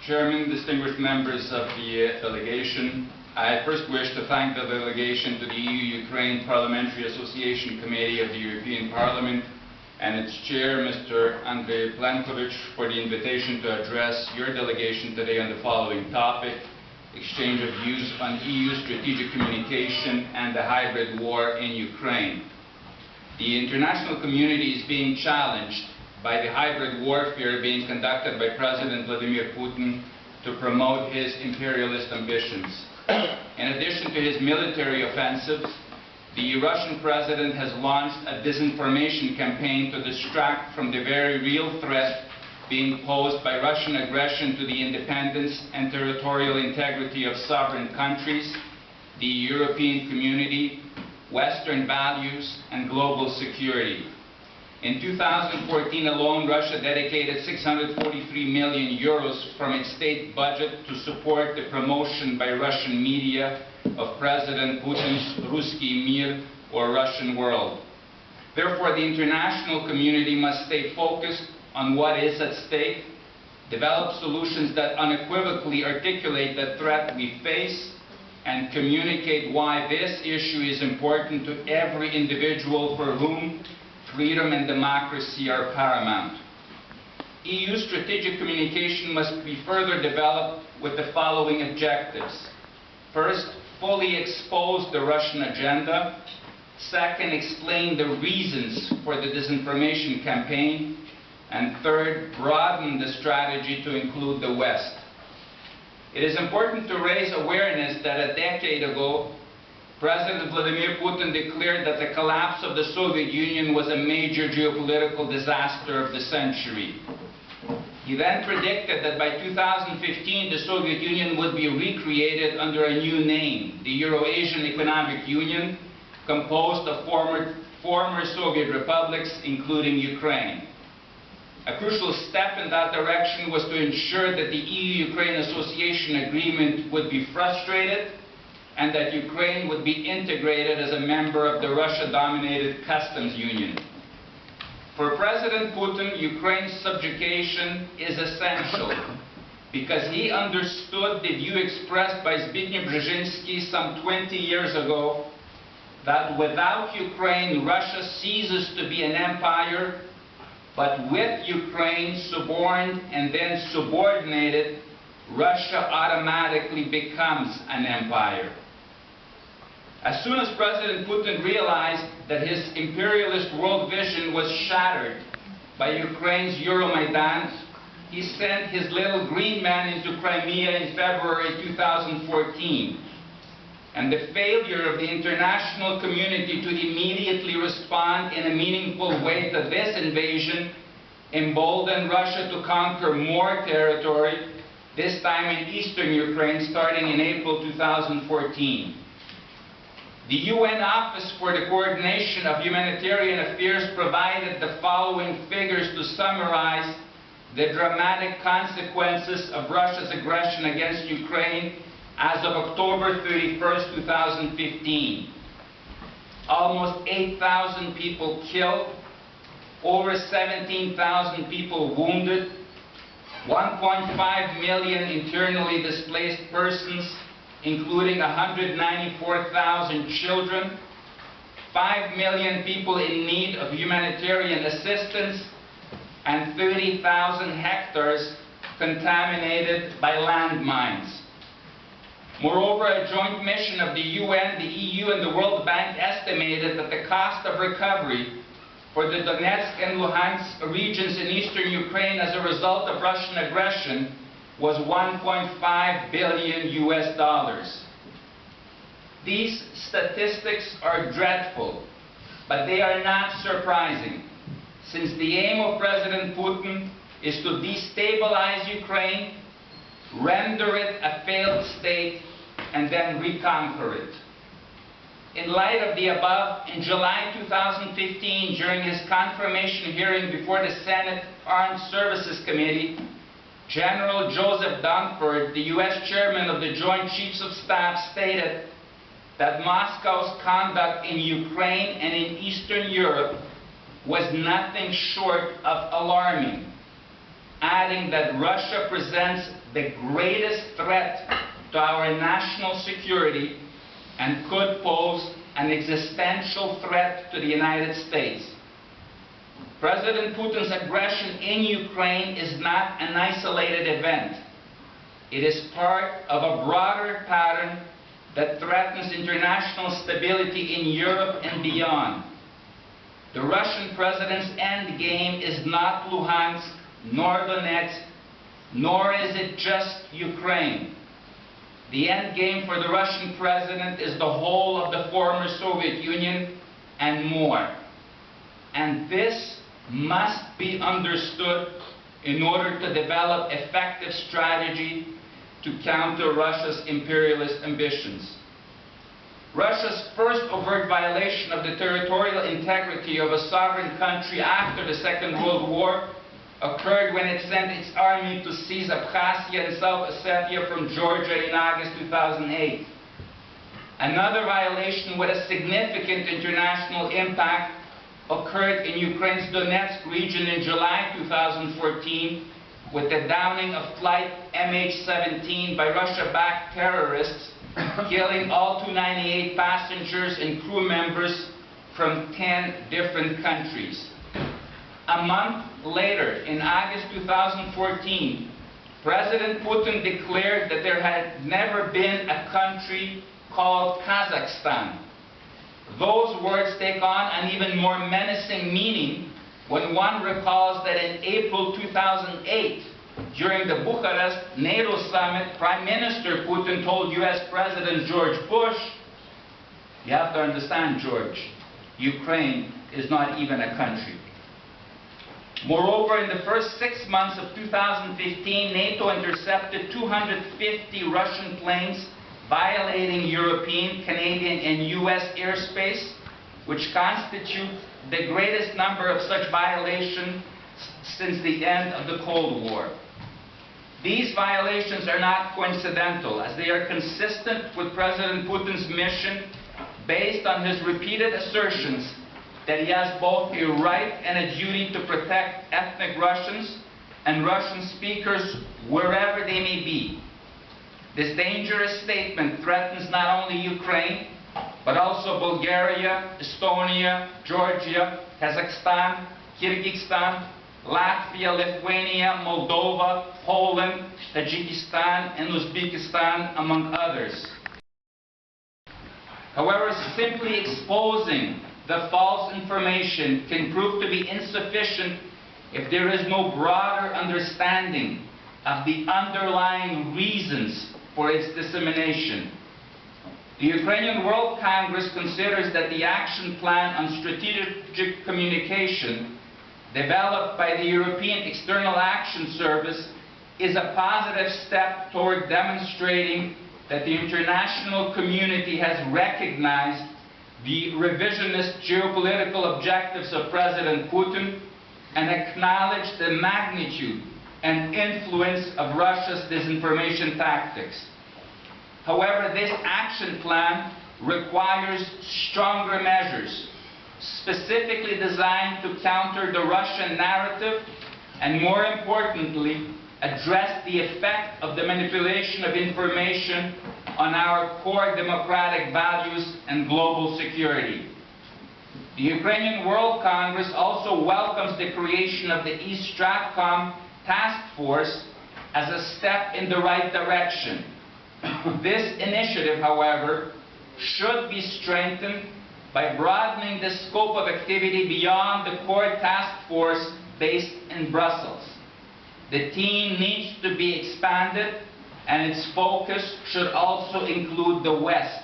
Chairman, distinguished members of the delegation, I first wish to thank the delegation to the EU-Ukraine Parliamentary Association Committee of the European Parliament and its chair, Mr. Andrej Plenković, for the invitation to address your delegation today on the following topic: exchange of views on EU strategic communication and the hybrid war in Ukraine. The international community is being challenged by the hybrid warfare being conducted by President Vladimir Putin to promote his imperialist ambitions. In addition to his military offensives, the Russian president has launched a disinformation campaign to distract from the very real threat being posed by Russian aggression to the independence and territorial integrity of sovereign countries, the European community, Western values, and global security. In 2014 alone, Russia dedicated 643 million euros from its state budget to support the promotion by Russian media of President Putin's Ruski Mir, or Russian world. Therefore, the international community must stay focused on what is at stake, develop solutions that unequivocally articulate the threat we face, and communicate why this issue is important to every individual for whom freedom and democracy are paramount. EU strategic communication must be further developed with the following objectives. First, fully expose the Russian agenda. Second, explain the reasons for the disinformation campaign. And third, broaden the strategy to include the West. It is important to raise awareness that a decade ago, President Vladimir Putin declared that the collapse of the Soviet Union was a major geopolitical disaster of the century. He then predicted that by 2015 the Soviet Union would be recreated under a new name, the Eurasian Economic Union, composed of former Soviet republics, including Ukraine. A crucial step in that direction was to ensure that the EU-Ukraine Association Agreement would be frustrated and that Ukraine would be integrated as a member of the Russia-dominated customs union. For President Putin, Ukraine's subjugation is essential because he understood the view expressed by Zbigniew Brzezinski some 20 years ago that without Ukraine, Russia ceases to be an empire, but with Ukraine suborned and then subordinated, Russia automatically becomes an empire. As soon as President Putin realized that his imperialist world vision was shattered by Ukraine's Euromaidan, he sent his little green man into Crimea in February 2014. And the failure of the international community to immediately respond in a meaningful way to this invasion emboldened Russia to conquer more territory, this time in eastern Ukraine, starting in April 2014. The UN Office for the Coordination of Humanitarian Affairs provided the following figures to summarize the dramatic consequences of Russia's aggression against Ukraine as of October 31st, 2015. Almost 8,000 people killed, over 17,000 people wounded, 1.5 million internally displaced persons, including 194,000 children, 5 million people in need of humanitarian assistance, and 30,000 hectares contaminated by landmines. Moreover, a joint mission of the UN, the EU, and the World Bank estimated that the cost of recovery for the Donetsk and Luhansk regions in eastern Ukraine as a result of Russian aggression was $1.5 billion US. These statistics are dreadful, but they are not surprising, since the aim of President Putin is to destabilize Ukraine, render it a failed state, and then reconquer it. In light of the above, in July 2015, during his confirmation hearing before the Senate Armed Services Committee, General Joseph Dunford, the U.S. chairman of the Joint Chiefs of Staff, stated that Moscow's conduct in Ukraine and in Eastern Europe was nothing short of alarming. adding that Russia presents the greatest threat to our national security and could pose an existential threat to the United States. President Putin's aggression in Ukraine is not an isolated event. It is part of a broader pattern that threatens international stability in Europe and beyond. The Russian president's end game is not Luhansk, nor Donetsk, nor is it just Ukraine. The end game for the Russian president is the whole of the former Soviet Union and more. And this must be understood in order to develop effective strategy to counter Russia's imperialist ambitions. Russia's first overt violation of the territorial integrity of a sovereign country after the Second World War occurred when it sent its army to seize Abkhazia and South Ossetia from Georgia in August 2008. Another violation with a significant international impact occurred in Ukraine's Donetsk region in July 2014 with the downing of flight MH17 by Russia-backed terrorists, killing all 298 passengers and crew members from 10 different countries. A month later, in August 2014, President Putin declared that there had never been a country called Kazakhstan. Those words take on an even more menacing meaning when one recalls that in April 2008, during the Bucharest NATO summit, Prime Minister Putin told US President George Bush, "You have to understand, George, Ukraine is not even a country." Moreover, in the first 6 months of 2015, NATO intercepted 250 Russian planes violating European, Canadian, and US airspace, which constitutes the greatest number of such violations since the end of the Cold War. These violations are not coincidental, as they are consistent with President Putin's mission based on his repeated assertions that he has both a right and a duty to protect ethnic Russians and Russian speakers wherever they may be. This dangerous statement threatens not only Ukraine, but also Bulgaria, Estonia, Georgia, Kazakhstan, Kyrgyzstan, Latvia, Lithuania, Moldova, Poland, Tajikistan, and Uzbekistan, among others. However, simply exposing the false information can prove to be insufficient if there is no broader understanding of the underlying reasons for its dissemination. The Ukrainian World Congress considers that the Action Plan on Strategic Communication developed by the European External Action Service is a positive step toward demonstrating that the international community has recognized the revisionist geopolitical objectives of President Putin and acknowledged the magnitude and influence of Russia's disinformation tactics. However, this action plan requires stronger measures, specifically designed to counter the Russian narrative and, more importantly, address the effect of the manipulation of information on our core democratic values and global security. The Ukrainian World Congress also welcomes the creation of the East Stratcom Task Force as a step in the right direction. This initiative, however, should be strengthened by broadening the scope of activity beyond the core task force based in Brussels. The team needs to be expanded, and its focus should also include the West.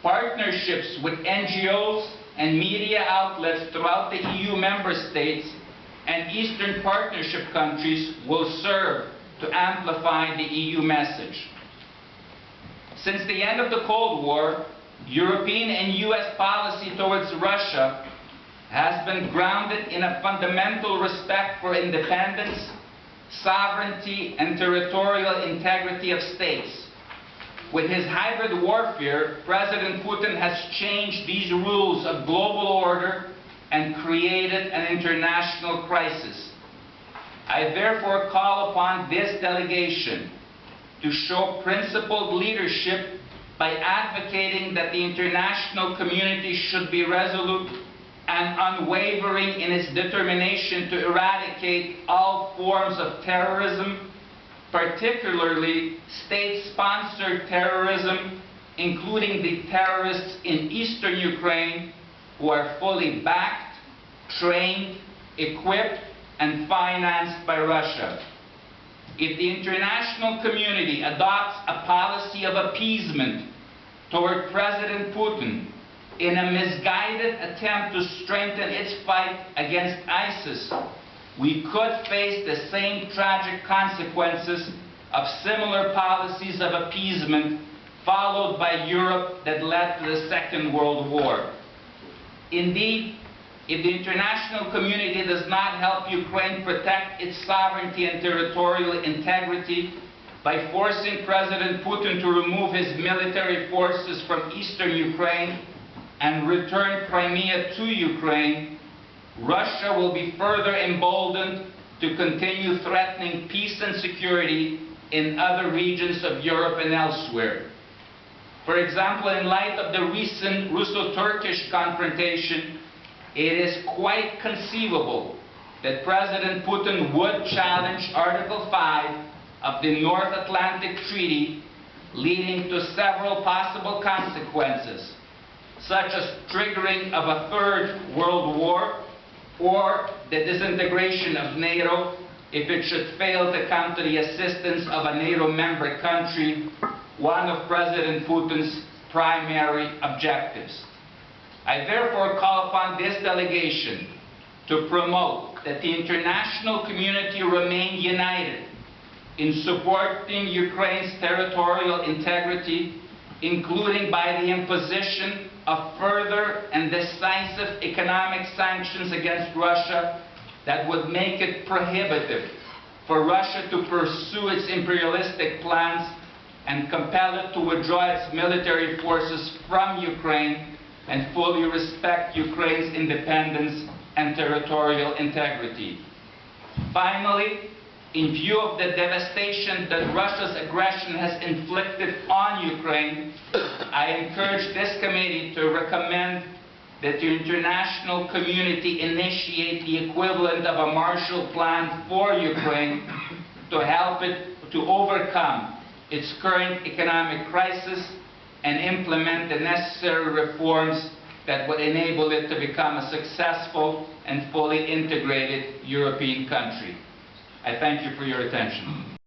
Partnerships with NGOs and media outlets throughout the EU member states and Eastern Partnership countries will serve to amplify the EU message. Since the end of the Cold War, European and US policy towards Russia has been grounded in a fundamental respect for independence, sovereignty, and territorial integrity of states. With his hybrid warfare, President Putin has changed these rules of global order and created an international crisis. I therefore call upon this delegation to show principled leadership by advocating that the international community should be resolute and unwavering in its determination to eradicate all forms of terrorism, particularly state-sponsored terrorism, including the terrorists in eastern Ukraine who are fully backed, trained, equipped, and financed by Russia. If the international community adopts a policy of appeasement toward President Putin in a misguided attempt to strengthen its fight against ISIS, we could face the same tragic consequences of similar policies of appeasement followed by Europe that led to the Second World War. Indeed, if the international community does not help Ukraine protect its sovereignty and territorial integrity by forcing President Putin to remove his military forces from eastern Ukraine and return Crimea to Ukraine, Russia will be further emboldened to continue threatening peace and security in other regions of Europe and elsewhere. For example, in light of the recent Russo-Turkish confrontation, it is quite conceivable that President Putin would challenge Article 5 of the North Atlantic Treaty, leading to several possible consequences, such as triggering of a third world war or the disintegration of NATO if it should fail to come to the assistance of a NATO member country, one of President Putin's primary objectives. I therefore call upon this delegation to promote that the international community remain united in supporting Ukraine's territorial integrity, including by the imposition of further and decisive economic sanctions against Russia that would make it prohibitive for Russia to pursue its imperialistic plans and compel it to withdraw its military forces from Ukraine and fully respect Ukraine's independence and territorial integrity. Finally, in view of the devastation that Russia's aggression has inflicted on Ukraine, I encourage this committee to recommend that the international community initiate the equivalent of a Marshall Plan for Ukraine to help it to overcome its current economic crisis and implement the necessary reforms that would enable it to become a successful and fully integrated European country. I thank you for your attention.